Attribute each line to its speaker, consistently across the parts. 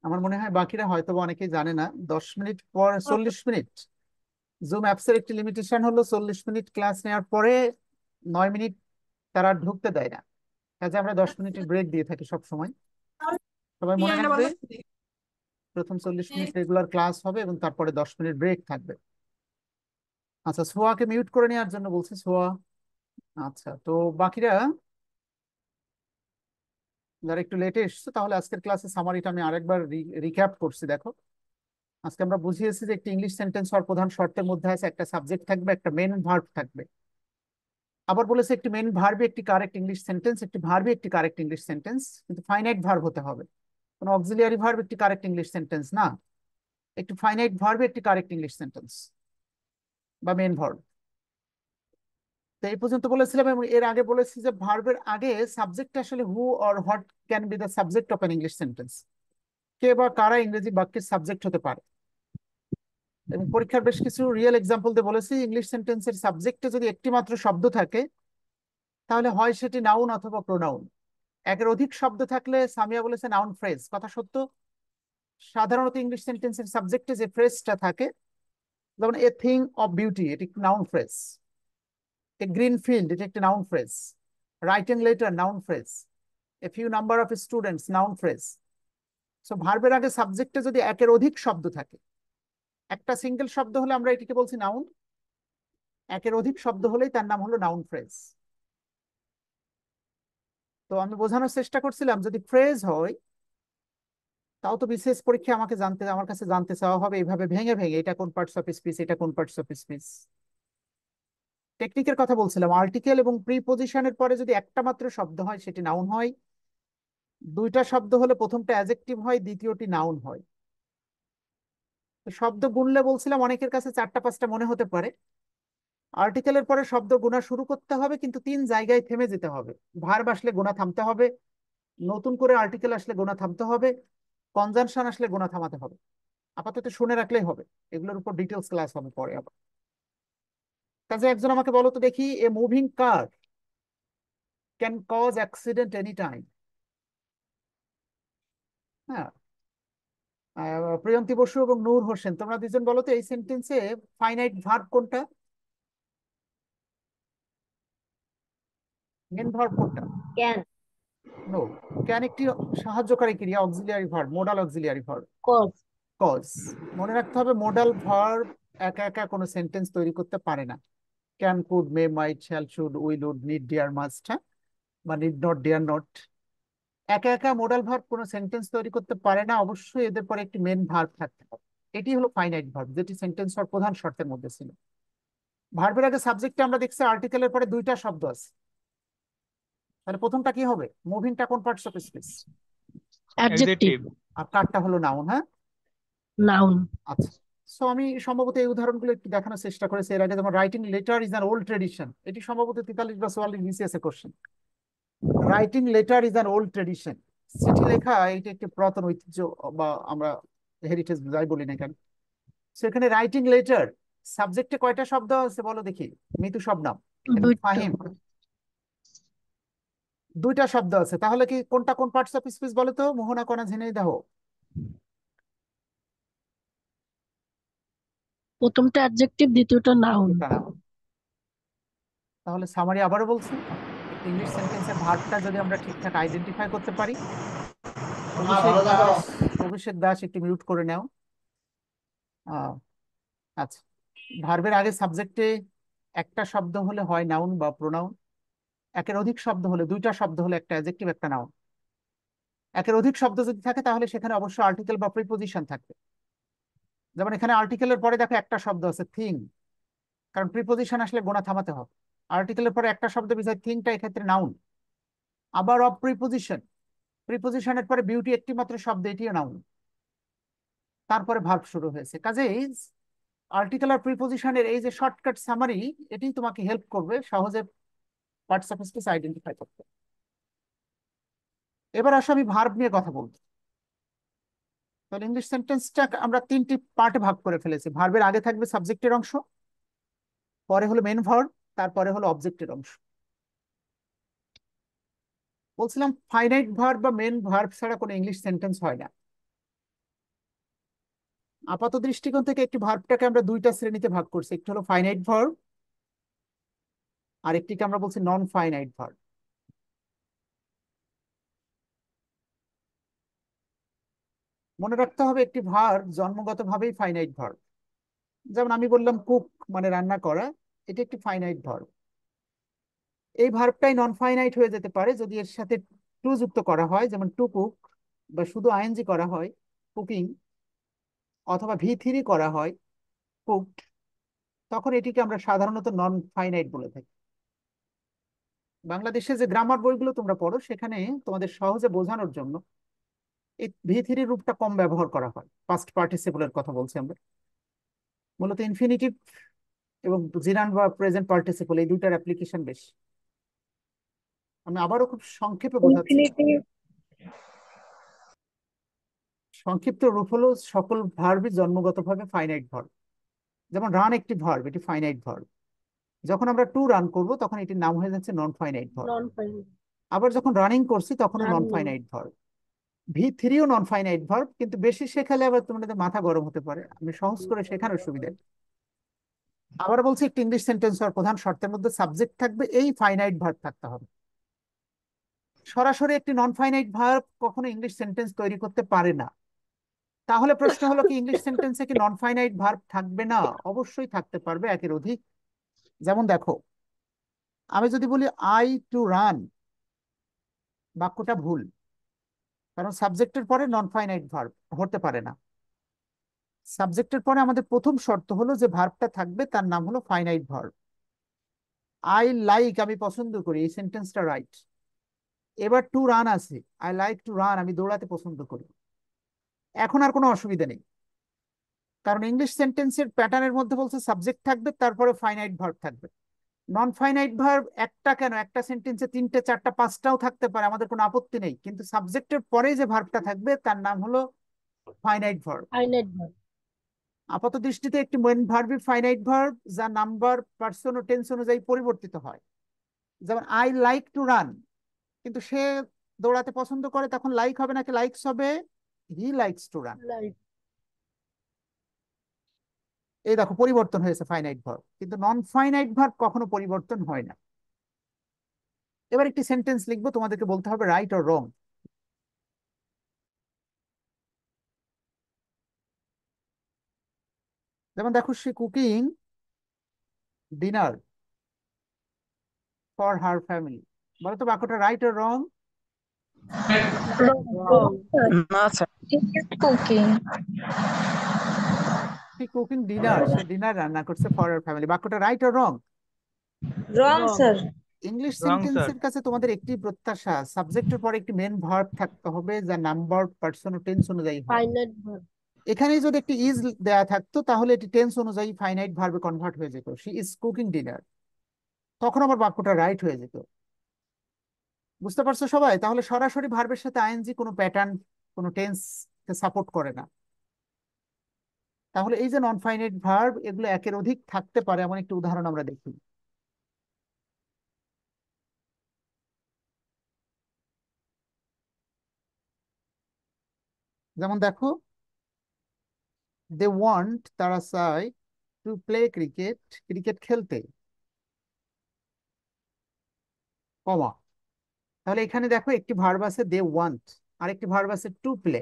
Speaker 1: আমার মনে হয় বাকিরা হয়তো বা অনেকেই জানে না, 10 মিনিট পর 40 মিনিট জুম অ্যাপসের একটি লিমিটেশন হলো 40 মিনিট ক্লাস নেওয়ার পরে 9 মিনিট তারা আর ঢুকতে দেয় না। কাজে আমরা 10 মিনিটের ব্রেক দিয়ে থাকি সব সময়। সবাই মনে রাখবে, প্রথম 40 মিনিট রেগুলার ক্লাস হবে এবং তারপরে 10 মিনিট ব্রেক থাকবে। আচ্ছা, সোয়াকে মিউট করে নেওয়ার জন্য বলছে, সোয়া। আচ্ছা, তো বাকিরা যারা একটু লেটে এসছে, তাহলে আজকের ক্লাসে সামারিটা আমি আরেকবার রিক্যাপ করছি। দেখো, আজকে আমরা বুঝিয়েছি যে একটি ইংলিশ সেন্টেন্স হওয়ার প্রধান শর্তের মধ্যে আছে একটা সাবজেক্ট থাকবে, একটা মেন ভার্ব থাকবে। আবার বলেছে একটি মেন ভার্বই একটি কারেক্ট ইংলিশ সেন্টেন্স, একটি ভার্বই একটি কারেক্ট ইংলিশ সেন্টেন্স, কিন্তু ফাইনাইট ভার্ব হতে হবে। কোনো অক্সিলিয়ারি ভার্ব একটি কারেক্ট ইংলিশ সেন্টেন্স না, একটি ফাইনাইট ভার্বই একটি কারেক্ট ইংলিশ সেন্টেন্স বা মেন ভার্ব। তো এই পর্যন্ত বলেছিলাম, এবং এর আগে বলেছি যে ভার্বের আগে সাবজেক্ট আসলে who or what can be the subject of an English sentence. কে বা কারা ইংরেজি বাক্যের সাবজেক্ট হতে পারে। এবং পরীক্ষার বেশ কিছু রিয়েল এক্সাম্পল দিয়ে বলেছি, ইংলিশ সেন্টেন্সের সাবজেক্টে যদি একটি মাত্র শব্দ থাকে তাহলে হয় সেটি নাউন অথবা প্রোনাউন। একের অধিক শব্দ থাকলে সামিয়া বলেছে নাউন ফ্রেজ, কথা সত্য। সাধারণত ইংলিশ সেন্টেন্সের সাবজেক্টে যে ফ্রেজটা থাকে, যেমন এ থিং অফ বিউটি, এটি একটি noun phrase. A green field, এটি একটি noun phrase. Writing letter, noun phrase. A few number of students, noun phrase. So ভার্বের আগে সাবজেক্টে যদি একের অধিক শব্দ থাকে, একটা সিঙ্গেল শব্দ হলে আমরা এটিকে বলছি নাউন, একের অধিক শব্দ হলেই তার নাম হলো নাউন ফ্রেজ। তো আমি বোঝানোর চেষ্টা করছিলাম, যদি ফ্রেজ হয় তাও তো বিশেষ পরীক্ষা আমার কাছে জানতে চাওয়া হবে এইভাবে ভেঙে ভেঙে, এটা কোন পার্টস অফ স্পিচ, এটা কোন পার্টস অফ স্পিচ। টেকনিকের কথা বলছিলাম, আর্টিকেল এবং প্রিপজিশনের পরে যদি একটা মাত্র শব্দ হয় সেটি নাউন হয়। দুইটা শব্দ হলে প্রথমটা অ্যাডজেক্টিভ হয়, দ্বিতীয়টি নাউন হয়। তো শব্দ গুনলে বলছিলাম অনেকের কাছে চারটা পাঁচটা মনে হতে পারে। আর্টিকেলের পরে শব্দ গোনা শুরু করতে হবে, কিন্তু 3 জায়গায় থেমে যেতে হবে। ভার্ব আসলে গোনা থামতে হবে, নতুন করে আর্টিকেল আসলে গোনা থামতে হবে, কনজাংশন আসলে গোনা থামাতে হবে। আপাতত শুনে রাখলেই হবে, এগুলোর উপর ডিটেলস ক্লাস হবে পরে আবার। কাজে একজন আমাকে বলো তো দেখি, a moving car can cause accident any time. হ্যাঁ, প্রিয়ন্তী বসু এবং নূর হোসেন, তোমরা দুজন বলো তো এই সেন্টেন্সে ফাইনাইট ভার্ব কোনটা, মেন ভার্ব কোনটা?
Speaker 2: ক্যান।
Speaker 1: নো, ক্যান একটি সাহায্যকারী ক্রিয়া, auxiliary verb, modal auxiliary verb.
Speaker 2: Cause.
Speaker 1: Cause, মনে রাখতে হবে মোডাল ভার্ব একা একা কোনো সেন্টেন্স তৈরি করতে পারে না। Can, could, may, might, shall, should, will, would, need, dare, must, হ্যাঁ, বা নিড নট, ডিয়ার নট। একা একা মোডাল ভার্ব কোনো সেন্টেন্স তৈরি করতে পারে না, অবশ্যই এদের পরে একটি মেন ভার্ব থাকতে হবে। এটি হলো ফাইনাইট ভার্ব, যেটি সেন্টেন্স হওয়ার প্রধান শর্তের মধ্যে ছিল। ভার্বের আগে সাবজেক্টে আমরা দেখছি আর্টিকেলের পরে দুইটা শব্দ আছে, তাহলে প্রথমটা কি হবে? মুভিংটা কোন parts of speech?
Speaker 2: Adjective.
Speaker 3: Adjective.
Speaker 1: আর কারটা হলো নাউন, হ্যাঁ।
Speaker 2: নাউন।
Speaker 1: আচ্ছা, সো আমি সম্ভবত এই উদাহরণগুলো একটু দেখানোর চেষ্টা করেছি এর আগে, যেমন writing letter is an old tradition, এটি সম্ভবত 43 বা 44 BCS A question. Writing letter is an old tradition, চিঠি লেখা এটি একটি পুরাতন ঐতিহ্য, বা আমরা হেরিটেজ যাই বলি না কেন। সেখানে রাইটিং লেটার সাবজেক্টে কয়টা শব্দ আছে বলো দেখি? মিতু শবনম এবং
Speaker 2: দুইটা।
Speaker 1: ফাহিম, দুইটা শব্দ আছে। তাহলে কি কোনটা কোন পার্টস অফ স্পিচ বলো তো, মোহনা, কণা, ঝিনাইদহ?
Speaker 2: প্রথমটা অ্যাডজেক্টিভ, দ্বিতীয়টা নাউন।
Speaker 1: দুটা নাম। তাহলে সামারি আবারও বলছি, একটি ইংলিশ সেন্টেন্সের ভার্বটা যদি আমরা ঠিকঠাক আইডেন্টিফাই করতে পারি। অভিষেক দাস, অভিষেক দাস একটু মিউট করে নাও। আহ, আচ্ছা, ভার্বের আগে সাবজেক্টে একটা শব্দ হলে হয় নাউন বা প্রোনাউন, একের অধিক শব্দ হলে, দুইটা শব্দ হলে একটা অ্যাডজেক্টিভ একটা নাউন। একের অধিক শব্দ যদি থাকে তাহলে সেখানে অবশ্যই আর্টিকেল বা প্রিপোজিশন থাকবে। যেমন এখানে আর্টিকেলের পরে দেখো একটা শব্দ আছে থিং, কারণ প্রিপোজিশন আসলে গোনা থামাতে হবে। আর্টিকেলের পরে একটা শব্দ বিজয়, থিংটা এক্ষেত্রে নাউন। আবার অফ প্রিপোজিশন, প্রিপোজিশনের পরে বিউটি একটি মাত্র শব্দ, এটিও নাউন। তারপরে ভার্ব শুরু হয়েছে। কাজেই আর্টিকেল আর প্রিপোজিশনের এই যে শর্টকাট সামারি, এটি তোমাকে হেল্প করবে সহজে পার্টস অফ স্পিচ আইডেন্টিফাই করতে। এবার আসো আমি ভার্ব নিয়ে কথা বলবো। তাহলে ইংলিশ সেন্টেন্সটা আমরা 3টি পার্টে ভাগ করে ফেলেছি। ভার্বের আগে থাকবে সাবজেক্টের অংশ, পরে হলো মেন ভার্ব, তারপরে হলো অবজেক্টের অংশ। বলছিলাম ফাইনাইট ভার্ব বা মেন ভার্ব ছাড়া কোনো ইংলিশ সেন্টেন্স হয় না। আপাত দৃষ্টিকোণ থেকে একটি ভার্বটাকে আমরা দুইটা শ্রেণীতে ভাগ করছি, একটি হলো ফাইনাইট ভার্ব আর একটিকে আমরা বলছি নন ফাইনাইট ভার্ব। মনে রাখতে হবে একটি ভার্ব জন্মগতভাবেই ফাইনাইট ভার্ব। যেমন আমি বললাম কুক, মানে রান্না করা, এটা একটি ফাইনাইট ভার্ব। এই ভার্বটাই নন ফাইনাইট হয়ে যেতে পারে যদি এর সাথে টু যুক্ত করা হয়, যেমন টু কুক, বা শুধু আইএনজি করা হয় কুকিং, অথবা ভি3 করা হয় কুকড, তখন এটিকে আমরা সাধারণত নন ফাইনাইট বলে থাকি। বাংলাদেশে যে গ্রামার বইগুলো তোমরা পড়ো সেখানে তোমাদের সহজে বোঝানোর জন্য এই ভি3 রূপটা কম ব্যবহার করা হয়। পাস্ট পার্টিসিপলের কথা বলছি আমরা, মূলত ইনফিনিটিভ এবং জিরান বা প্রেজেন্ট পার্টিসিপল এই দুইটার অ্যাপ্লিকেশন বেশি। আমি আবারও খুব সংক্ষেপে বোঝাচ্ছি।
Speaker 3: ইনফিনিটিভ।
Speaker 1: সংক্ষিপ্ত রূপ হলো সকল ভার্বই জন্মগতভাবে ফাইনাইট ভার্ব। যেমন রান একটি ভার্ব, এটি ফাইনাইট ভার্ব। যখন আমরা টু রান করব তখন এটির নাম হয়ে যাচ্ছে non finite verb.
Speaker 2: Non finite.
Speaker 1: আবার যখন রানিং করছি তখনও নন
Speaker 2: রানিং।
Speaker 1: Finite verb. ভি3ও নন ফাইনাইট ভার্ব, কিন্তু বেশি শেখালে আবার তোমাদের মাথা গরম হতে পারে, আমি সহজ করে শেখানোর সুবিধা। আবার বলছি, একটি ইংলিশ সেন্টেন্স হওয়ার প্রধান শর্তের মধ্যে সাবজেক্ট থাকবে, এই ফাইনাইট ভার্ব থাকতে হবে। সরাসরি একটি নন ফাইনাইট ভার্ব কখনো ইংলিশ সেন্টেন্স তৈরি করতে পারে না। তাহলে প্রশ্ন হলো কি, ইংলিশ সেন্টেন্সে কি নন ফাইনাইট ভার্ব থাকবে না? অবশ্যই থাকতে পারবে, একের অধিক। যেমন দেখো, আমি যদি বলি আই টু রান, বাক্যটা ভুল, কারণ সাবজেক্টের পরে নন ফাইনাইট ভার্ব হতে পারে না। সাবজেক্টের পরে আমাদের প্রথম শর্ত হলো যে ভার্বটা থাকবে তার নাম হলো ফাইনাইট ভার্ব। আই লাইক, আমি পছন্দ করি, এই সেন্টেন্সটা রাইট। এবার টু রান আছে, আই লাইক টু রান, আমি দৌড়াতে পছন্দ করি। এখন আর কোনো অসুবিধা নেই, কারণ ইংলিশ সেন্টেন্সের প্যাটার্নের মধ্যে বলছে সাবজেক্ট থাকবে, তারপরে ফাইনাইট ভার্ব থাকবে। নন ফাইনাইট ভার্ব একটা কেন, একটা সেন্টেন্সে তিনটে চারটা পাঁচটাও থাকতে পারে, আমাদের কোনো আপত্তি নেই, কিন্তু সাবজেক্টের পরে যে ভার্বটা থাকবে তার নাম হলো ফাইনাইট ভার্ব।
Speaker 2: Finite verb.
Speaker 1: আপাত দৃষ্টিতে একটি মেইন ভার্বই ফাইনাইট ভার্ব, যা নাম্বার, পার্সন ও টেন্স অনুযায়ী পরিবর্তিত হয়। যেমন আই লাইক টু রান, কিন্তু সে দৌড়াতে পছন্দ করে, তখন লাইক হবে নাকি লাইকস হবে? He likes to run.
Speaker 2: Like.
Speaker 1: এই দেখো পরিবর্তন হয়েছে ফাইনাইট ভার্ব, কিন্তু নন ফাইনাইট ভার্ব কখনো পরিবর্তন হয় না। এবার একটি সেন্টেন্স লিখবো, তোমাদেরকে বলতে হবে রাইট অর রং। যেমন দেখো, সে cooking dinner for her family. বলো তো বাক্যটা রাইট অর রং?
Speaker 2: রং।
Speaker 3: না স্যার, কুকিং।
Speaker 1: সে কুকিং ডিনার, সে ডিনার রান্না করছে ফর হার ফ্যামিলি, বাক্যটা right or wrong?
Speaker 3: Wrong
Speaker 2: wrong.
Speaker 3: Sir.
Speaker 1: English
Speaker 4: wrong sir.
Speaker 1: সেন্টেন্সের কাছে তোমাদের একটি প্রত্যাশা, সাবজেক্টের পরে একটি মেন ভার্ব থাকতে হবে, যা নাম্বার, পার্সন ও টেন্স অনুযায়ী হয়।
Speaker 2: Finite verb.
Speaker 1: এখানে যদি একটি ইজ দেয়া থাকতো তাহলে এটি টেন্স অনুযায়ী ফাইনাইট ভার্বে কনভার্ট হয়ে যেত, শি ইজ কুকিং ডিনার, তখন আবার বাক্যটা রাইট হয়ে যেত। বুঝতে পারছো সবাই? তাহলে সরাসরি ভার্বের সাথে আইএনজি কোনো প্যাটার্ন, কোনো টেন্স কে সাপোর্ট করে না। তাহলে এই যে নন ফাইনাইট ভার্ব, এগুলো একের অধিক থাকতে পারে, এমন একটি উদাহরণ আমরা দেখি। যেমন দেখো, দে ওয়ান্ট, তারা চায়, টু প্লে ক্রিকেট, ক্রিকেট খেলতে, কমা। তাহলে এখানে দেখো একটি ভার্ব আছে দে ওয়ান্ট, আর একটি ভার্ব আছে to play.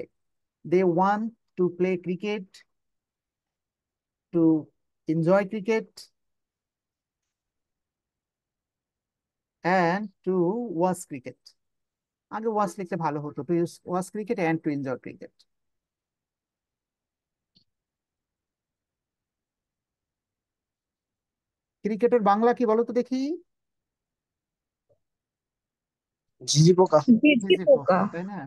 Speaker 1: They want to play cricket, to enjoy cricket, and to watch cricket. আগে ওয়াচ লিখতে ভালো হতো, to watch cricket and to enjoy cricket. ক্রিকেটের বাংলা কি বলো তো দেখি?
Speaker 4: ঝিঝি পোকা।
Speaker 3: ঝিঝি
Speaker 1: ঝিঝি
Speaker 3: পোকা।
Speaker 1: পোকা, তাই না?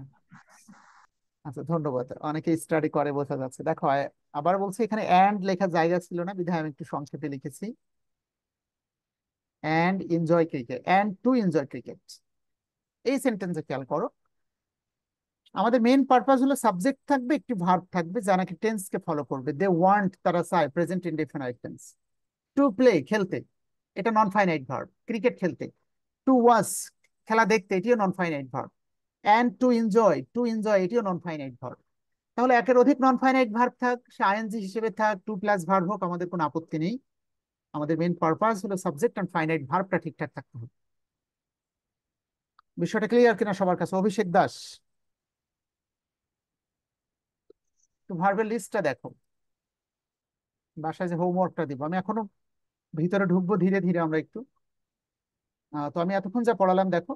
Speaker 1: আচ্ছা, ধন্যবাদ, অনেকে স্টাডি করে, বোঝা যাচ্ছে। দেখো আবার বলছি, এখানে অ্যান্ড লেখার জায়গা ছিল না, বিধায় আমি একটু সংক্ষেপে লিখেছি, and enjoy cricket, and to enjoy cricket. এই সেন্টেন্সে খেয়াল করো, আমাদের মেইন পারপাস হলো সাবজেক্ট থাকবে, একটি ভার্ব থাকবে যা নাকি টেন্স কে ফলো করবে। দে ওয়ান্ট, তারা চায়, present indefinite tense. To play, খেলতে, এটা নন ফাইনাইট ভার্ব, ক্রিকেট খেলতে। টু ওয়াচ, খেলা দেখতে, এটিও নন finite verb. And to enjoy, এটিও নন ফাইনাইট ভার্ব। তাহলে একের অধিক নন ফাইনাইট ভার্ব থাক, সে আইএনজি হিসেবে থাক, টু প্লাস ভার্ব হোক, আমাদের কোনো আপত্তি নেই। আমাদের মেইন পারপাস হলো সাবজেক্ট অ্যান্ড ফাইনাইট ভার্বটা ঠিকঠাক থাকতে হবে। বিষয়টা ক্লিয়ার কিনা সবার কাছে? অভিষেক দাস, একটু ভার্বের লিস্টটা দেখো, বাসায় যে হোমওয়ার্কটা দিব। আমি এখনো ভিতরে ঢুকবো ধীরে ধীরে আমরা একটু। তো আমি এতক্ষণ যা পড়ালাম দেখো,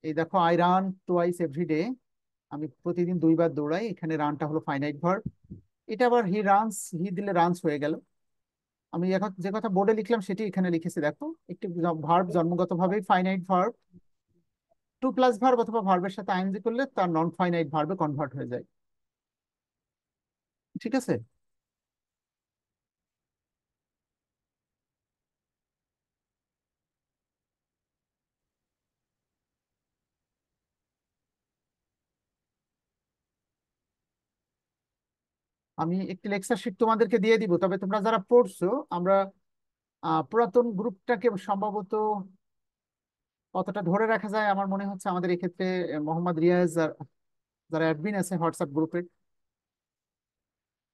Speaker 1: এই দেখো, I run twice every day, আমি প্রতিদিন 2 বার দৌড়াই, এখানে রানটা হলো ফাইনাইট ভার্ব। এটা আবার হি রানস, হি দিলে রানস হয়ে গেল। আমি এখন যে কথা বোর্ডে লিখলাম সেটি এখানে লিখেছি দেখো, একটি ভার্ব জন্মগতভাবেই finite verb, to plus verb অথবা ভার্বের সাথে আইএনজি করলে তার নন ফাইনাইট ভার্বে কনভার্ট হয়ে যায়। ঠিক আছে? আমি একটি লেকচার শিট তোমাদেরকে দিয়ে দিব, তবে তোমরা যারা পড়ছো, আমরা পুরাতন গ্রুপটাকে সম্ভবত কতটা ধরে রাখা যায় আমার মনে হচ্ছে আমাদের এক্ষেত্রে মোহাম্মদ রিয়াজ আর যারা অ্যাডমিন আছে হোয়াটসঅ্যাপ গ্রুপের,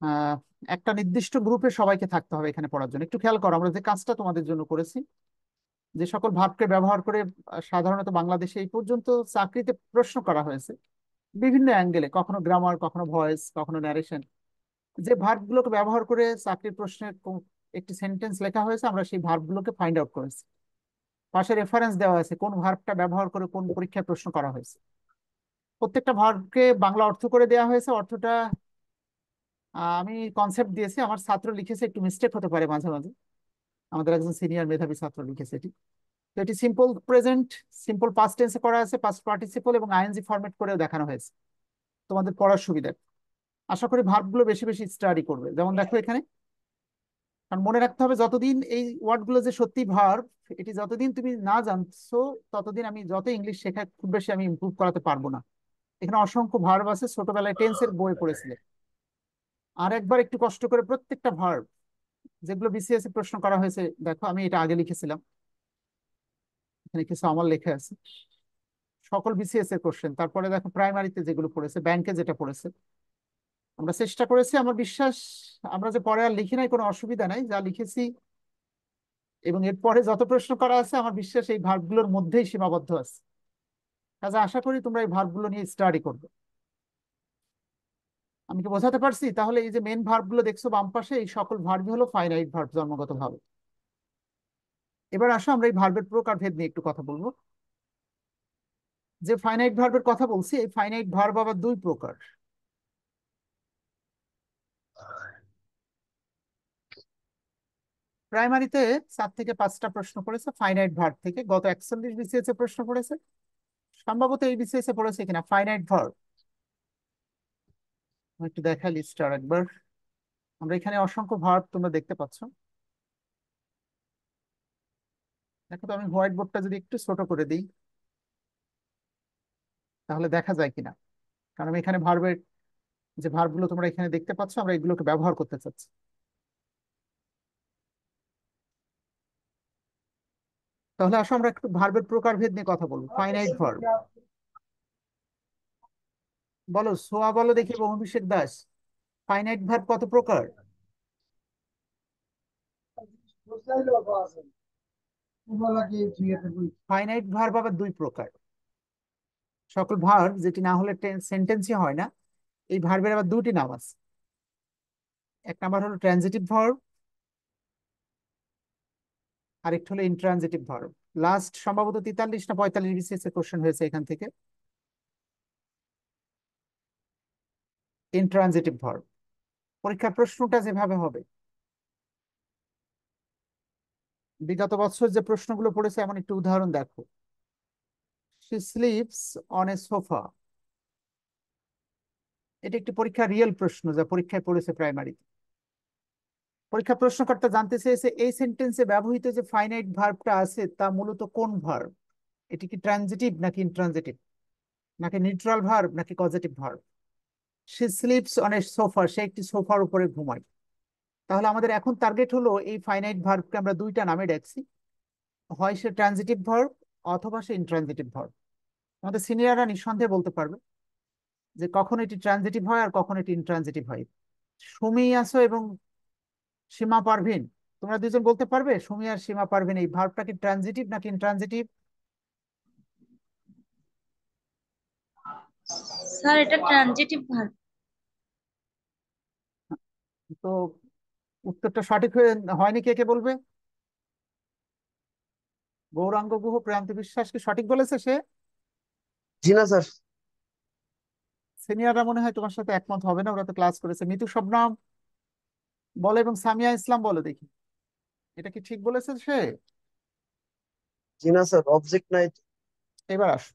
Speaker 1: আহ একটা নির্দিষ্ট গ্রুপে সবাইকে থাকতে হবে এখানে পড়ার জন্য। একটু খেয়াল করো, আমরা যে কাজটা তোমাদের জন্য করেছি, যে সকল ভার্বকে ব্যবহার করে সাধারণত বাংলাদেশে এই পর্যন্ত চাকরিতে প্রশ্ন করা হয়েছে বিভিন্ন অ্যাঙ্গেলে, কখনো গ্রামার, কখনো ভয়েস, কখনো ন্যারেশন, যে ভার্বগুলোকে ব্যবহার করে চাকরির প্রশ্নে একটি সেন্টেন্স লেখা হয়েছে, আমরা সেই ভার্বগুলোকে ফাইন্ড আউট করেছি। পাশে রেফারেন্স দেওয়া আছে কোন ভার্বটা ব্যবহার করে কোন পরীক্ষায় প্রশ্ন করা হয়েছে। প্রত্যেকটা ভার্বকে বাংলা অর্থ করে দেওয়া হয়েছে। অর্থটা আমি কনসেপ্ট দিয়েছি, আমার ছাত্র লিখেছে, একটু মিস্টেক হতে পারে মাঝে মাঝে, আমাদের একজন সিনিয়র মেধাবী ছাত্র লিখেছে এটি। তো এটি সিম্পল প্রেজেন্ট, সিম্পল পাস্ট টেন্সে করা আছে, পাস্ট পার্টিসিপল এবং আইএনজি ফরম্যাট করেও দেখানো হয়েছে তোমাদের পড়ার সুবিধা। আশা করি ভার্বগুলো বেশি বেশি স্টাডি করবে। যেমন দেখো এখানে, কারণ মনে রাখতে হবে যতদিন এই ওয়ার্ডগুলো যে সত্যি ভার্ব, এটি যতদিন তুমি না জানছো ততদিন আমি যত ইংলিশ শেখায় খুব বেশি আমি ইমপ্রুভ করাতে পারবো না। এখানে অসংখ্য ভার্ব আছে, ছোটবেলায় টেন্সের বই পড়েছিলে। আর একবার একটু কষ্ট করে প্রত্যেকটা ভার্ব যেগুলো বিসিএস এ প্রশ্ন করা হয়েছে দেখো, আমি এটা আগে লিখেছিলাম, এখানে কিছু আমার লেখা আছে, সকল বিসিএস এর কোশ্চেন। তারপরে দেখো প্রাইমারিতে যেগুলো পড়েছে, ব্যাংকে যেটা পড়েছে, আমরা চেষ্টা করেছি, আমার বিশ্বাস আমরা যে পরে আর লিখি নাই কোনো অসুবিধা নাই, যা লিখেছি এবং এরপরে যত প্রশ্ন করা আছে আমার বিশ্বাস এই ভার্বগুলোর মধ্যেই সীমাবদ্ধ আছে। কাজে আশা করি তোমরা এই ভার্বগুলো নিয়ে স্টাডি করবে। আমি কি বোঝাতে পারছি? তাহলে এই যে মেন ভার্বগুলো দেখছো বাম পাশে, এই সকল ভার্বই হলো ফাইনাইট ভার্ব জন্মগত ভাবে। এবার আসো আমরা এই ভার্বের প্রকারভেদ নিয়ে একটু কথা বলবো। যে ফাইনাইট ভার্বের কথা বলছি, এই ফাইনাইট ভার্ব আবার 2 প্রকার। প্রাইমারিতে 4 থেকে 5টা প্রশ্ন পড়েছে ফাইনাইট ভার্ব থেকে, গত 41 বিসিএস এ প্রশ্ন পড়েছে, সম্ভবত এই বিসিএস এ পড়েছে কিনা ফাইনাইট ভার্ব। একটু দেখা লিস্টটা একবার। আমরা এখানে অসংখ্য ভার্ব তোমরা দেখতে পাচ্ছ। দেখো তো, আমি হোয়াইট বোর্ডটা যদি একটু ছোট করে দিই তাহলে দেখা যায় কিনা, কারণ আমি এখানে ভার্বের যে ভার্বগুলো তোমরা এখানে দেখতে পাচ্ছ, আমরা এগুলোকে ব্যবহার করতে চাচ্ছি। তাহলে আসো আমরা একটু ভার্বের প্রকারভেদ নিয়ে কথা বলবো। ফাইনাইট ভার্ব বলো, সোয়া বলো দেখি, অভিষেক দাস, ফাইনাইট ভার্ব কত প্রকার? ফাইনাইট ভার্ব আবার 2 প্রকার। সকল ভার্ব যেটি না হলে সেন্টেন্সই হয় না, এই ভার্বের আবার 2টি নাম আছে। এক নাম্বার হলো ট্রানজিটিভ ভার্ব, আরেকটা হলো ইনট্রানজিটিভ ভার্ব। লাস্ট সম্ভবত 43 না 45 বিসিএস এর কোশ্চেন হয়েছে এখান থেকে ইনট্রানজিটিভ ভার্ব। পরীক্ষার প্রশ্নটা যেভাবে হবে, বিগত বছর যে প্রশ্নগুলো পড়েছে এমন একটি উদাহরণ দেখো, she sleeps on a sofa. এটা একটি পরীক্ষা রিয়েল প্রশ্ন যা পরীক্ষায় পড়েছে প্রাইমারিতে। পরীক্ষা প্রশ্নকর্তা জানতে চেয়েছে এই সেন্টেন্সে ব্যবহৃত যে ফাইনাইট ভার্বটা আছে তা মূলত কোন ভার্ব, এটি কি ট্রানজিটিভ নাকি ইনট্রানজিটিভ, নাকি নিউট্রাল ভার্ব নাকি positive verb. She sleeps on a sofa, সে একটি সোফার উপরে ঘুমায়। তাহলে আমাদের এখন টার্গেট হলো এই ফাইনাইট ভার্বকে আমরা 2টা নামে ডাকছি, হয় সে ট্রানজিটিভ ভার্ব অথবা সে ইনট্রানজিটিভ ভার্ব। আমাদের সিনিয়ররা নিঃসন্দেহে বলতে পারবে যে কখন এটি ট্রানজিটিভ হয় আর কখন এটি ইনট্রানজিটিভ হয়। সুমি আসো এবং সীমা পারভিন, তোমরা দুজন বলতে পারবে সুমি আর সীমা পারভিন এই ভার্বটা কি ট্রানজিটিভ নাকি ইনট্রানজিটিভ?
Speaker 3: স্যার এটা ট্রানজিটিভ ভার্ব।
Speaker 1: তো উত্তরটা সঠিক হয়নি, কে কে বলবে? গৌরাঙ্গ গুহ প্রান্তি বিশ্বাস কি সঠিক বলেছে সে?
Speaker 4: জি না স্যার।
Speaker 1: সিনিয়ররা মনে হয় তোমার সাথে একমত হবে না, ওরা তো ক্লাস করেছে। মিতু শবনম বলো এবং সামিয়া ইসলাম বলো দেখি, এটা কি ঠিক বলেছে সে?
Speaker 4: জি না স্যার, অবজেক্ট নাই।
Speaker 1: এবার আসো,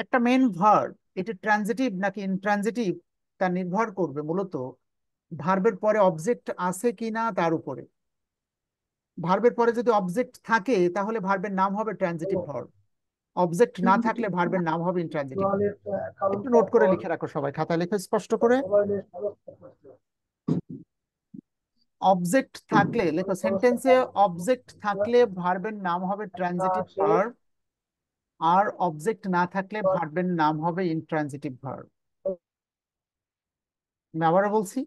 Speaker 1: একটা মেন ভার্ব এটা ট্রানজিটিভ নাকি ইনট্রানজিটিভ তা নির্ভর করবে মূলত ভার্বের পরে অবজেক্ট আছে কিনা তার উপরে। ভার্বের পরে যদি অবজেক্ট থাকে তাহলে ভার্বের নাম হবে ট্রানজিটিভ ভার্ব, অবজেক্ট না থাকলে ভার্বের নাম হবে ইনট্রানজিটিভ। একটু নোট করে লিখে রাখো সবাই, খাতায় লিখে স্পষ্ট করে। অবজেক্ট থাকলে লেখো, সেন্টেন্সে অবজেক্ট থাকলে ভার্বের নাম হবে ট্রানজিটিভ ভার্ব, আর অবজেক্ট না থাকলে ভার্বের নাম হবে ইনট্রানজিটিভ ভার্ব। আমি আবারও বলছি,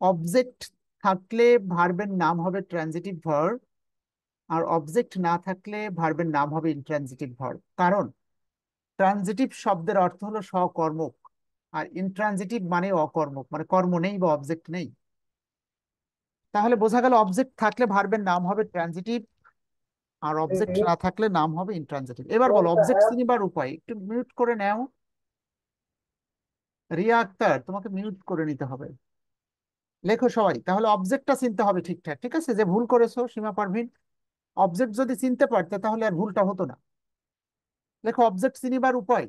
Speaker 1: অবজেক্ট থাকলে ভার্বের নাম হবে ট্রানজিটিভ ভার্ব, আর অবজেক্ট না থাকলে ভার্বের নাম হবে ইনট্রানজিটিভ ভার্ব। কারণ ট্রানজিটিভ শব্দের অর্থ হলো সকর্মক, আর ইনট্রানজিটিভ মানে অকর্মক, মানে কর্ম নেই বা অবজেক্ট নেই। তাহলে বোঝা গেল অবজেক্ট থাকলে ভার্বের নাম হবে ট্রানজিটিভ, আর অবজেক্ট না থাকলে নাম হবে ইনট্রানজিটিভ। এবার বলো অবজেক্ট চিনিবার উপায়, একটু মিউট করে নাও। রিয়া আক্তার তোমাকে মিউট করে নিতে হবে। লেখো সবাই, তাহলে অবজেক্টটা চিনতে হবে ঠিকঠাক, ঠিক আছে? যে ভুল করেছো সীমা পারভিন, অবজেক্ট যদি চিনতে পারতে তাহলে আর ভুলটা হতো না। লেখো অবজেক্ট চিনিবার উপায়,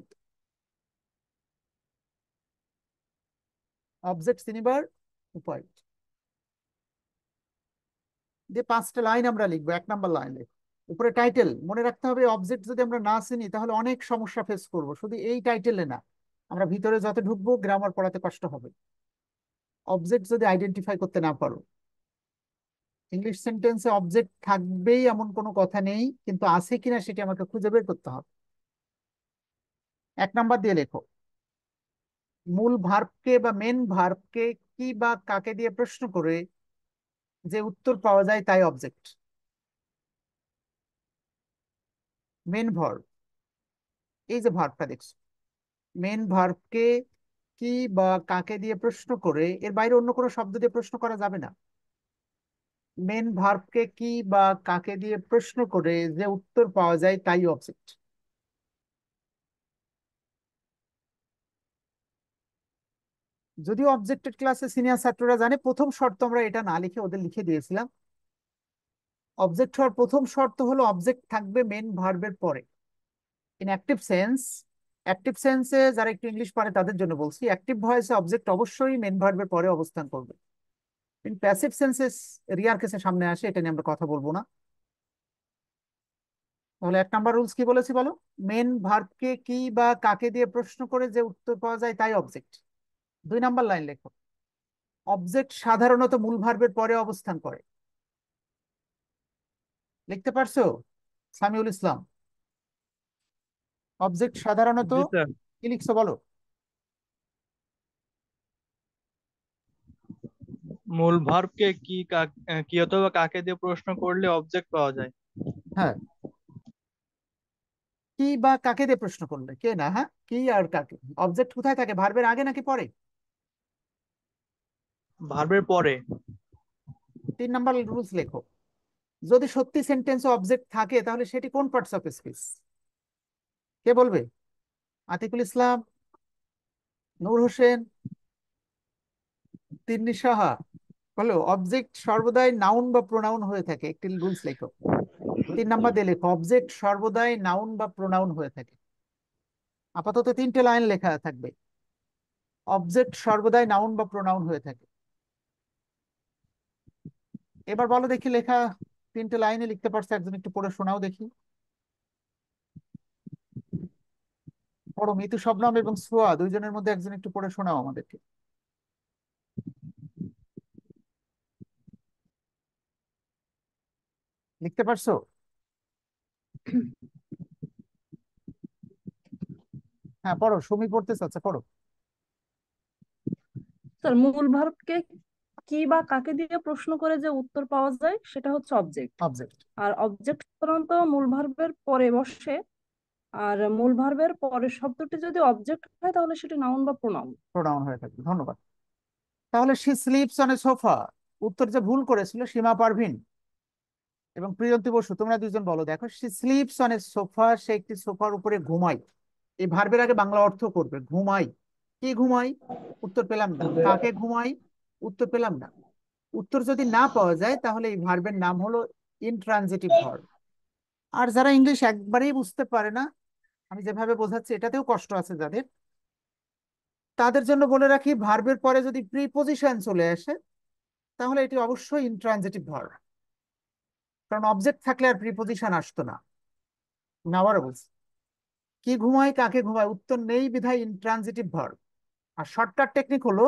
Speaker 1: অবজেক্ট চিনিবার উপায় দিয়ে 5টা লাইন আমরা লিখবো। 1 নম্বর লাইন লেখো, উপরে টাইটেল মনে রাখতে হবে। অবজেক্ট যদি আমরা না চিনি তাহলে অনেক সমস্যা ফেস করব, শুধু এই টাইটেলে না, আমরা ভিতরে যত ঢুকবো গ্রামার পড়াতে কষ্ট হবে অবজেক্ট যদি আইডেন্টিফাই করতে না পারো। ইংলিশ সেন্টেন্সে অবজেক্ট থাকবেই এমন কোনো কথা নেই, কিন্তু আছে কিনা সেটি আমাকে খুঁজে বের করতে হবে। 1 নম্বর দিয়ে লেখো, মূল ভার্বকে বা মেন ভার্বকে কি বা কাকে দিয়ে প্রশ্ন করে যে উত্তর পাওয়া যায় তাই অবজেক্ট। মেন ভার্ব, এই যে ভার্বটা দেখছো, মেন ভার্বকে কি বা কাকে দিয়ে প্রশ্ন করে, এর বাইরে অন্য কোনো শব্দ দিয়ে প্রশ্ন করা যাবে না। মেন ভার্বকে কি বা কাকে দিয়ে প্রশ্ন করে যে উত্তর পাওয়া যায় তাই অবজেক্ট। যদিও অবজেক্টেড ক্লাসে সিনিয়র ছাত্ররা জানে, প্রথম শর্ত আমরা এটা না লিখে ওদের লিখে দিয়েছিলাম। অবজেক্ট হওয়ার প্রথম শর্ত হলো অবজেক্ট থাকবে মেন ভার্বের পরে। ইন অ্যাক্টিভ সেন্স, অ্যাক্টিভ সেন্সে যারা একটু ইংলিশ পারে তাদের জন্য বলছি, অ্যাক্টিভ ভয়েসে অবজেক্ট অবশ্যই মেন ভার্বের পরে অবস্থান করবে। ইন প্যাসিভ সেন্সেস রিয়ার কেসে সামনে আসে, এটা নিয়ে আমরা কথা বলবো না। তাহলে 1 নম্বর রুলস কি বলেছি বলো, মেন ভার্বকে কি বা কাকে দিয়ে প্রশ্ন করে যে উত্তর পাওয়া যায় তাই অবজেক্ট। 2 নম্বর লাইন লেখো, অবজেক্ট সাধারণত মূল ভার্বের পরে অবস্থান করে। লিখতে পারছো সামিউল ইসলাম? অবজেক্ট সাধারণত
Speaker 5: জি স্যার।
Speaker 1: কি লিখছো বলো?
Speaker 5: মূল ভার্বকে কি অথবা কাকে দিয়ে প্রশ্ন করলে অবজেক্ট পাওয়া যায়।
Speaker 1: হ্যাঁ, কি বা কাকে দিয়ে প্রশ্ন করলে, কে না, হ্যাঁ কি আর কাকে। অবজেক্ট কোথায় থাকে, ভার্বের আগে নাকি পরে?
Speaker 5: ভার্বের পরে।
Speaker 1: 3 নম্বর রুলস লেখো, যদি সত্যি সেন্টেন্সে অবজেক্ট থাকে তাহলে সেটি কোন পার্টস অফ স্পিচ, কে বলবে? আতিকুল ইসলাম, নূর হোসেন, তিন্নি সাহা, বলো অবজেক্ট সর্বদাই নাউন বা প্রোনাউন হয়ে থাকে, একটি রুলস লেখো। 3 নম্বর দিয়ে লেখো, অবজেক্ট সর্বদাই নাউন বা প্রোনাউন হয়ে থাকে। আপাতত 3টে লাইন লেখা থাকবে, অবজেক্ট সর্বদাই নাউন বা প্রোনাউন হয়ে থাকে। এবার বলো দেখি লেখা 3টে লাইনে লিখতে পারছো একজন, একটু পড়ে শোনাও দেখি। পড়ো, মিতু শবনম এবং সোয়া দুইজনের মধ্যে একজন একটু পড়ে শোনাও আমাদেরকে। লিখতে পারছো? হ্যাঁ পড়ো, সুমি পড়তেছে, আচ্ছা পড়ো।
Speaker 6: স্যার মূল ভার্বকে কি বা কাকে দিয়ে প্রশ্ন করে যে উত্তর পাওয়া যায় সেটা হচ্ছে অবজেক্ট।
Speaker 1: অবজেক্ট।
Speaker 6: আর অবজেক্ট সাধারণত মূল ভার্বের পরে বসে। আর মূল ভার্বের পরের শব্দটি যদি অবজেক্ট হয় তাহলে সেটি নাউন বা প্রোনাউন।
Speaker 1: প্রোনাউন হয়ে থাকে, ধন্যবাদ। তাহলে she sleeps on a sofa, উত্তর যে ভুল করেছিল সীমা পারভিন এবং প্রিয়ন্তী বসু, তোমরা দুজন বলো। দেখো, she sleeps on a sofa, সে একটি সোফার উপরে ঘুমায়। এই ভার্বের আগে বাংলা অর্থ করবে ঘুমাই। কি ঘুমাই? উত্তর পেলাম না। কাকে ঘুমাই? উত্তর পেলাম না। উত্তর যদি না পাওয়া যায় তাহলে এই ভার্বের নাম হলো ইনট্রানজিটিভ ভার্ব। আর যারা ইংলিশ একবারেই বুঝতে পারে না, আমি যেভাবে বোঝাচ্ছি এটাতেও কষ্ট আছে যাদের, তাদের জন্য বলে রাখি, ভার্বের পরে যদি প্রিপোজিশন চলে আসে তাহলে এটি অবশ্যই ইনট্রানজিটিভ ভার্ব, কারণ অবজেক্ট থাকলে আর প্রিপোজিশন আসতো না। আবার বলছি, কি ঘুমায় কাকে ঘুমায়, উত্তর নেই বিধায় ইনট্রানজিটিভ ভার্ব। আর শর্টকাট টেকনিক হলো,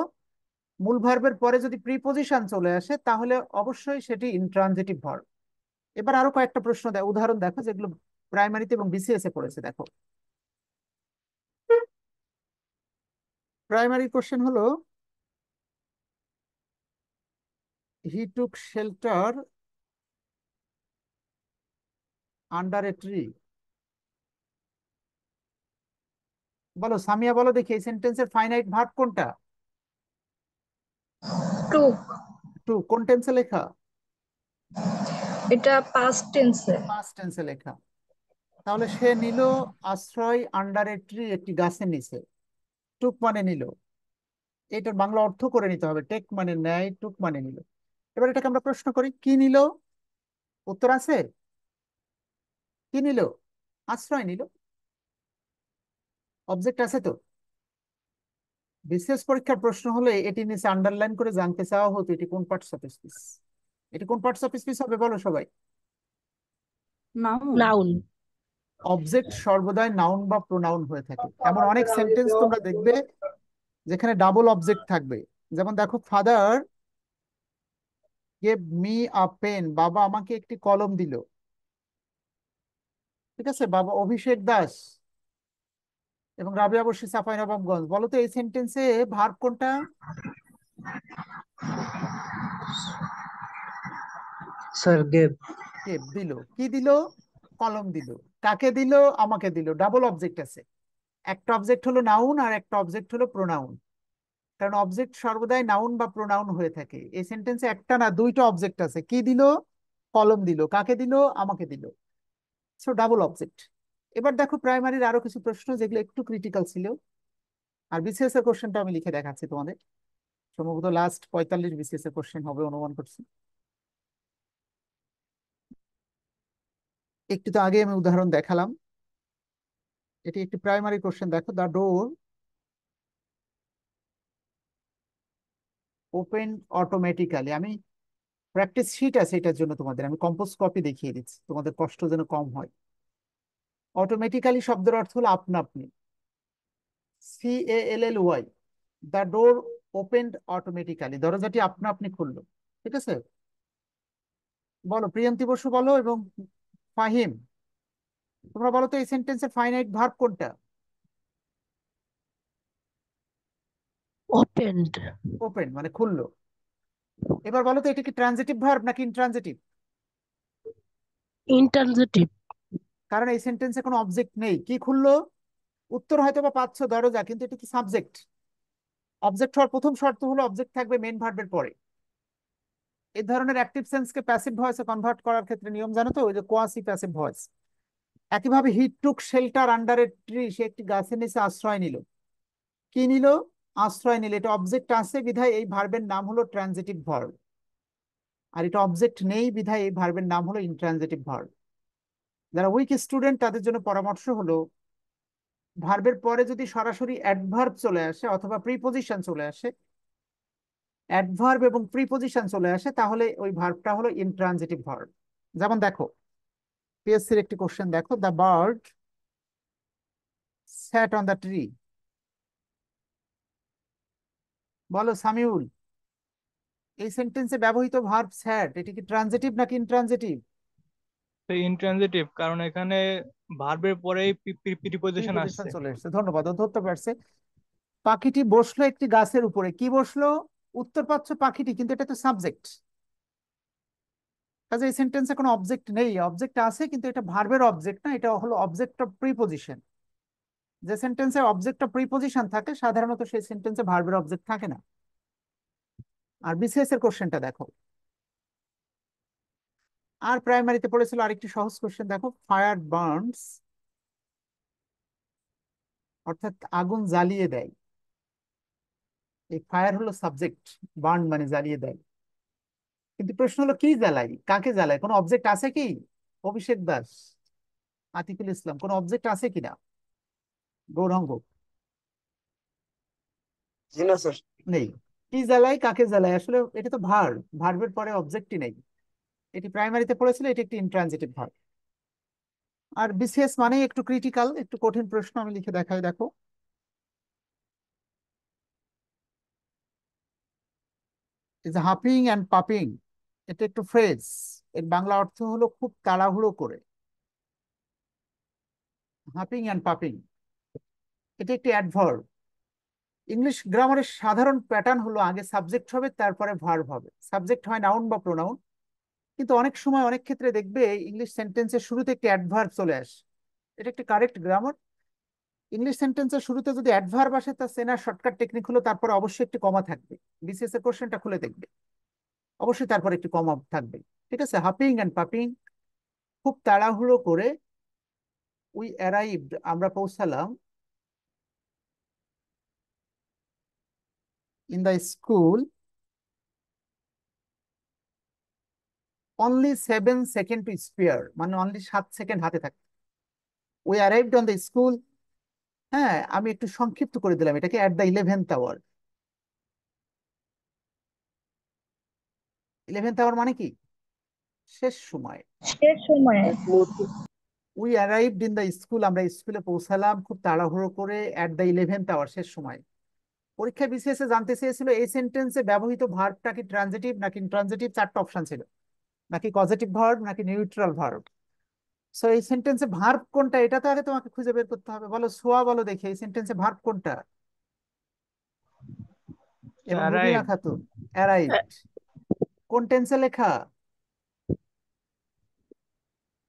Speaker 1: মূল ভার্বের পরে যদি প্রিপোজিশন চলে আসে তাহলে অবশ্যই সেটি ইনট্রানজিটিভ ভার্ব। এবার আরো কয়েকটা প্রশ্ন দেয়, উদাহরণ দেখো যেগুলো প্রাইমারিতে এবং বিসিএস এ পড়েছে। দেখো, প্রাইমারি কোশ্চেন হলো, he took shelter under a tree. বলো সামিয়া, বলো দেখি এই সেন্টেন্সের ফাইনাইট ভার্ব কোনটা?
Speaker 3: টুক,
Speaker 1: টু কোন টেন্সে লেখা?
Speaker 3: এটা পাস্ট টেন্সে।
Speaker 1: পাস্ট টেন্সে লেখা। তাহলে সে নিল আশ্রয় আন্ডার এ ট্রি, একটি গাছের নিচে। টুক মানে নিল, এটার বাংলা অর্থ করে নিতে হবে। টেক মানে নেয়, টুক মানে নিল। এবার এটাকে আমরা প্রশ্ন করি, কি নিল? উত্তর আছে? কি নিল? আশ্রয় নিল। অবজেক্ট আছে তো। বিশেষ পরীক্ষার প্রশ্ন হলে এটি নিচে আন্ডারলাইন করে জানতে চাওয়া হতো এটি কোন পার্টস অফ স্পিচ। এটি কোন পার্টস অফ স্পিচ হবে বলো সবাই?
Speaker 6: নাউন।
Speaker 2: নাউন।
Speaker 1: অবজেক্ট সর্বদাই নাউন বা প্রোনাউন হয়ে থাকে। এমন অনেক সেন্টেন্স তোমরা দেখবে যেখানে ডাবল অবজেক্ট থাকবে। যেমন দেখো, father gave me a pen, বাবা আমাকে একটি কলম দিল। ঠিক আছে, বাবা অভিষেক দাস এবং রাবিয়া বসি চাঁপাইনবাবগঞ্জ। বলো তো এই সেন্টেন্সে ভার্ব কোনটা?
Speaker 4: Sir gave.
Speaker 1: গেভ, দিল। কি দিল? কলম দিল। কাকে দিল? আমাকে দিল। ডাবল অবজেক্ট আছে। একটা অবজেক্ট হলো নাউন আর একটা অবজেক্ট হলো প্রোনাউন, কারণ অবজেক্ট সর্বদাই নাউন বা প্রোনাউন হয়ে থাকে। এই সেন্টেন্সে একটা না দুইটা অবজেক্ট আছে। কি দিল? কলম দিল। কাকে দিল? আমাকে দিল। So double object. এবার দেখো প্রাইমারির আরো কিছু প্রশ্ন যেগুলো একটু ক্রিটিক্যাল ছিল। আর বিসিএস এর কোশ্চেনটা আমি লিখে দেখাচ্ছি তোমাদের, সম্ভবত লাস্ট 45 বিসিএস এর কোশ্চেন হবে অনুমান করছি। একটু তো আগে আমি উদাহরণ দেখালাম। এটি একটি প্রাইমারি কোশ্চেন। দেখো, দ্য ডোর ওপেন অটোমেটিক্যালি। আমি প্র্যাকটিস শিট আছে এটার জন্য তোমাদের, আমি কম্পোজ কপি দেখিয়ে দিচ্ছি তোমাদের কষ্ট যেন কম হয়। অটোমেটিক্যালি শব্দের অর্থ হলো আপনা আপনি। CALLY, the door opened automatically, দরজাটি আপনা আপনি খুললো। ঠিক আছে, বলো প্রিয়ন্তী বসু বলো এবং ফাহিম, তোমরা বলো তো এই সেন্টেন্সের ফাইনাইট ভার্ব কোনটা?
Speaker 2: ওপেন্ড।
Speaker 1: ওপেন মানে খুললো। এবার বলো তো এটা কি ট্রানজিটিভ ভার্ব নাকি ইনট্রানজিটিভ?
Speaker 2: ইন্টারজেটিভ।
Speaker 1: কারণ এই সেন্টেন্সে কোনো অবজেক্ট নেই। কি খুললো? উত্তর হয়তো বা পাচ্ছ দরজা, কিন্তু এটা কি সাবজেক্ট? অবজেক্ট হওয়ার প্রথম শর্ত হলো অবজেক্ট থাকবে মেন ভার্বের পরে। এই ধরনের অ্যাক্টিভ সেন্সকে প্যাসিভ ভয়েসে কনভার্ট করার ক্ষেত্রে নিয়ম জানো তো, ওই যে কোয়াসি প্যাসিভ ভয়েস। একইভাবে he took shelter under a tree, সে একটি গাছের নিচে আশ্রয় নিল। কি নিল? আশ্রয় নিল। এটা অবজেক্ট আছে বিধায় এই ভার্বের নাম হলো ট্রানজিটিভ ভার্ব। আর এটা অবজেক্ট নেই বিধায় এই ভার্বের নাম হলো ইনট্রানজিটিভ ভার্ব। যারা উইক স্টুডেন্ট তাদের জন্য পরামর্শ হলো, ভার্বের পরে যদি সরাসরি অ্যাডভার্ব চলে আসে অথবা প্রিপোজিশন চলে আসে, অ্যাডভার্ব এবং প্রিপোজিশন চলে আসে, তাহলে ওই ভার্বটা হলো ইনট্রানজিটিভ ভার্ব। যেমন দেখো, পিএসসির একটি কোশ্চেন দেখো, the bird sat on the tree. বলো সামিউল, এই সেন্টেন্সে ব্যবহৃত ভার্ব স্যাট, এটি কি ট্রানজিটিভ নাকি ইনট্রানজিটিভ?
Speaker 5: ইনট্রানজিটিভ, কারণ এখানে ভার্বের পরেই প্রিপোজিশন
Speaker 1: প্রিপোজিশন
Speaker 5: আসছে।
Speaker 1: চলে এসেছে, ধন্যবাদ, ও ধরতে পারছে। পাখিটি বসলো একটি গাছের উপরে, কি বসলো? উত্তর পাচ্ছ পাখিটি, কিন্তু এটা তো সাবজেক্ট, কাজে এই সেন্টেন্সে কোনো অবজেক্ট নেই। অবজেক্ট আছে কিন্তু এটা ভার্বের অবজেক্ট না, এটা হলো অবজেক্ট অফ প্রিপোজিশন। যে সেন্টেন্সে অবজেক্ট অফ প্রিপোজিশন থাকে সাধারণত সেই সেন্টেন্সে ভার্বের অবজেক্ট থাকে না। আর বিসিএস এর কোশ্চেনটা দেখো, আর প্রাইমারিতে পড়েছিল আরেকটি সহজ কোশ্চেন দেখো, ফায়ার বার্নস, অর্থাৎ আগুন জ্বালিয়ে দেয়। এই ফায়ার হলো সাবজেক্ট, বার্ন মানে জ্বালিয়ে দেয়। কিন্তু প্রশ্ন হলো কি জ্বালাই, কাকে জ্বালায়? কোনো অবজেক্ট আছে কি? অভিষেক দাস, আতিকুল ইসলাম, কোনো অবজেক্ট আছে কিনা? গৌরাঙ্গ,
Speaker 4: জি না স্যার।
Speaker 1: নেই। কি জ্বালাই, কাকে জ্বালাই, আসলে এটা তো ভার্ব, ভার্বের পরে অবজেক্টই নেই। এটি প্রাইমারিতে পড়েছিল, এটি একটি ইন্ট্রানজিটিভ ভার্ব। আর বিসিএস মানে একটু ক্রিটিক্যাল, একটু কঠিন প্রশ্ন, আমি লিখে দেখাই দেখো। ইজ হাপিং অ্যান্ড পাপিং, এটা একটু ফ্রেজ, এর বাংলা অর্থ হলো খুব তাড়াহুড়ো করে। হাপিং অ্যান্ড পাপিং, এটা একটি অ্যাডভার্ব। ইংলিশ গ্রামারের সাধারণ প্যাটার্ন হলো আগে সাবজেক্ট হবে, তারপরে ভার্ব হবে। সাবজেক্ট হয় নাউন বা প্রোনাউন, কিন্তু অনেক সময় অনেক ক্ষেত্রে দেখবে ইংলিশ সেন্টেন্সের শুরুতে একটি অ্যাডভার্ব চলে আসে। এটা একটি কারেক্ট গ্রামার। ইংলিশ সেন্টেন্সের শুরুতে যদি অ্যাডভার্ব আসে, তার চেনার শর্টকাট টেকনিক হলো তারপরে অবশ্যই একটি কমা থাকবে। বিসিএস এর কোশ্চেনটা খুলে দেখবে, অবশ্যই তারপরে একটি কমা থাকবে। ঠিক আছে, হাপিং অ্যান্ড পাপিং, খুব তাড়াহুড়ো করে। উই অ্যারাইভড, আমরা পৌঁছালাম। In the school only 7 second to spare, মানে অনলি 7 সেকেন্ড হাতে থাকে। We arrived on the school, হ্যাঁ আমি একটু সংক্ষিপ্ত করে দিলাম এটাকে, at the 11th hour. 11th hour মানে কি? শেষ সময়।
Speaker 3: শেষ সময়ে।
Speaker 1: We arrived in the school, আমরা স্কুলে পৌঁছালাম খুব তাড়াহুড়ো করে, অ্যাট দ্য 11th আওয়ার, শেষ সময়। পরীক্ষা বিসিএস এ জানতে চেয়েছিল এই সেন্টেন্সে ব্যবহৃত ভার্বটা কি ট্রানজিটিভ নাকি ইনট্রানজিটিভ, চারটা অপশন ছিল, নাকি কজেটিভ ভার্ব নাকি নিউট্রাল ভার্ব। সো এই সেন্টেন্সে ভার্ব কোনটা, এটা তো আগে তোমাকে খুঁজে বের করতে হবে। বলো সোয়া, বলো দেখি এই সেন্টেন্সে ভার্ব কোনটা। এবং রুবিনা
Speaker 5: অ্যারাইভ।
Speaker 1: খাতুন, অ্যারাইভড, কোন টেন্সে লেখা?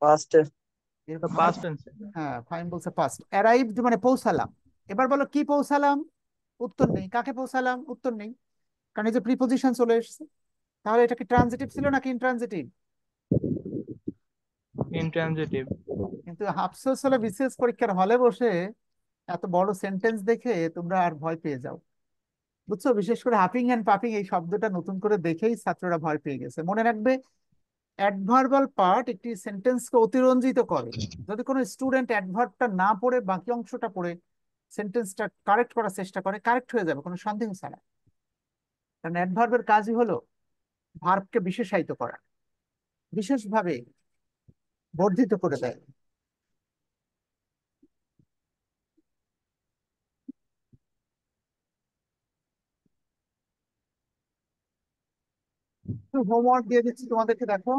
Speaker 4: ফার্স্টে।
Speaker 1: এর ভার্ব,
Speaker 5: পাস্ট টেন্সে।
Speaker 1: হ্যাঁ ফাইন বলছে পাস্ট। অ্যারাইভড মানে পৌঁছালাম। এবার বলো কি পৌঁছালাম? উত্তর নেই। কাকে পৌঁছালাম? উত্তর নেই, কারণ এই যে প্রিপোজিশন চলে এসেছে। তাহলে এটা কি ট্রানজিটিভ ছিল নাকি ইনট্রানজিটিভ?
Speaker 5: ইনট্রানজিটিভ।
Speaker 1: কিন্তু আফসোস হলো বিসিএস পরীক্ষার হলে বসে এত বড় সেন্টেন্স দেখে তোমরা আর ভয় পেয়ে যাও, বুঝছো? বিশেষ করে হাফিং অ্যান্ড পাফিং এই শব্দটা নতুন করে দেখেই ছাত্ররা ভয় পেয়ে গেছে। মনে রাখবে, অ্যাডভার্বাল পার্ট একটি সেন্টেন্সকে অতিরঞ্জিত করে। যদি কোনো স্টুডেন্ট অ্যাডভার্বটা না পড়ে বাকি অংশটা পড়ে সেন্টেন্সটা কারেক্ট করার চেষ্টা করে, কারেক্ট হয়ে যাবে কোনো সন্দেহ ছাড়া। কারণ অ্যাডভার্বের কাজই হলো ভার্বকে বিশেষায়িত করা, বিশেষভাবে বর্ধিত করে দেয়। হোমওয়ার্ক দিয়ে দিচ্ছি তোমাদেরকে, দেখো।